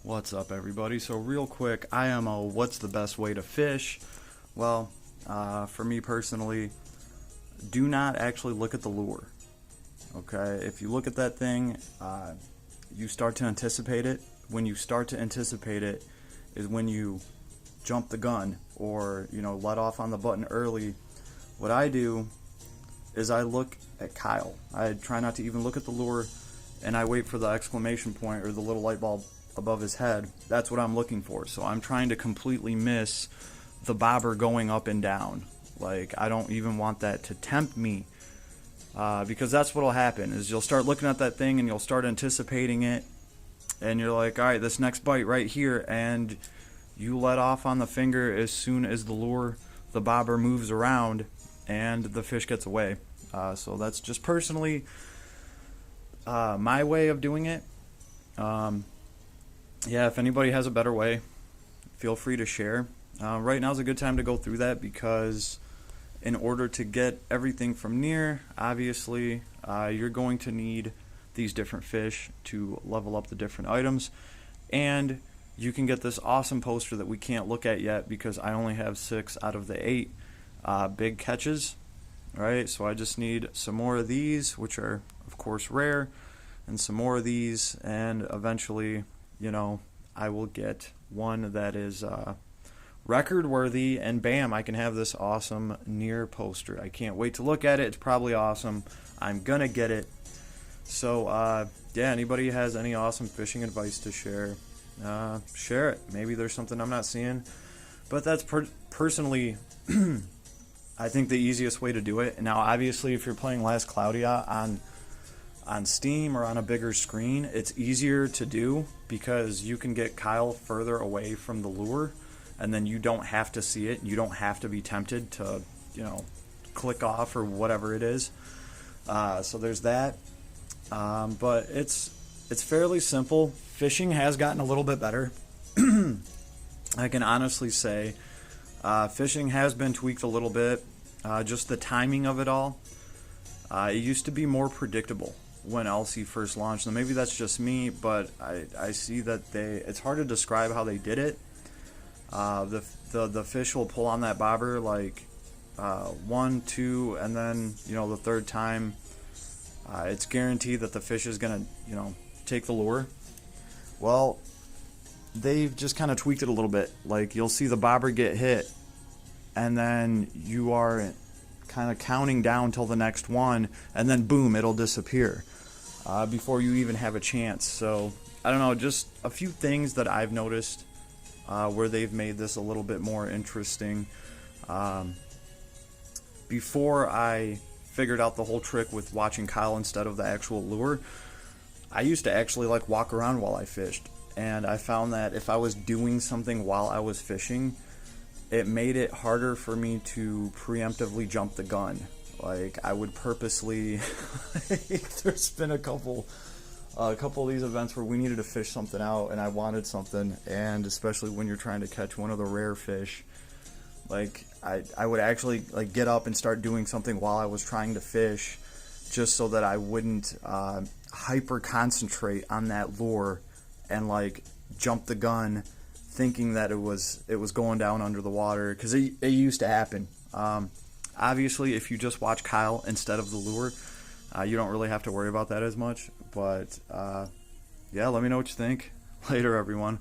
What's up, everybody? So real quick, I am a what's the best way to fish? Well, for me personally, do not actually look at the lure. Okay, if you look at that thing, you start to anticipate it. When you start to anticipate it is when you jump the gun or let off on the button early. What I do is I look at Kyle. I try not to even look at the lure, and I wait for the exclamation point or the little light bulb above his head. That's what I'm looking for. So I'm trying to completely miss the bobber going up and down. Like, I don't even want that to tempt me, because that's what'll happen is you'll start looking at that thing and you'll start anticipating it, and you're like, all right, this next bite right here, and you let off on the finger as soon as the bobber moves around and the fish gets away. So that's just personally my way of doing it. Yeah, if anybody has a better way, feel free to share. Right now is a good time to go through that because in order to get everything from near, obviously, you're going to need these different fish to level up the different items. And you can get this awesome poster that we can't look at yet because I only have 6 out of the 8 big catches. Right, so I just need some more of these, which are, of course, rare, and some more of these, and eventually, I will get one that is record worthy, and bam, I can have this awesome near poster. I can't wait to look at it. It's probably awesome. I'm gonna get it. So yeah, anybody has any awesome fishing advice to share, share it. Maybe there's something I'm not seeing, but that's personally I think the easiest way to do it. Now obviously if you're playing Last Cloudia on Steam or on a bigger screen, it's easier to do because you can get Kyle further away from the lure, and then you don't have to see it. You don't have to be tempted to, click off or whatever it is. So there's that. But it's fairly simple. Fishing has gotten a little bit better. I can honestly say fishing has been tweaked a little bit. Just the timing of it all. It used to be more predictable when LC first launched, and maybe that's just me, but I see that it's hard to describe how they did it. The fish will pull on that bobber like 1, 2, and then the third time it's guaranteed that the fish is gonna take the lure. Well, they've just kind of tweaked it a little bit. Like, you'll see the bobber get hit, and then you are kind of counting down till the next one, and then boom, it'll disappear before you even have a chance. So I don't know, just a few things that I've noticed where they've made this a little bit more interesting. Before I figured out the whole trick with watching Kyle instead of the actual lure, I used to actually walk around while I fished, and I found that if I was doing something while I was fishing, it made it harder for me to preemptively jump the gun. Like, I would purposely there's been a couple of these events where we needed to fish something out and I wanted something, and especially when you're trying to catch one of the rare fish, I would actually get up and start doing something while I was trying to fish, just so that I wouldn't hyper concentrate on that lure and jump the gun thinking that it was going down under the water, because it used to happen. Obviously, if you just watch Kyle instead of the lure, you don't really have to worry about that as much. But yeah, let me know what you think. Later, everyone.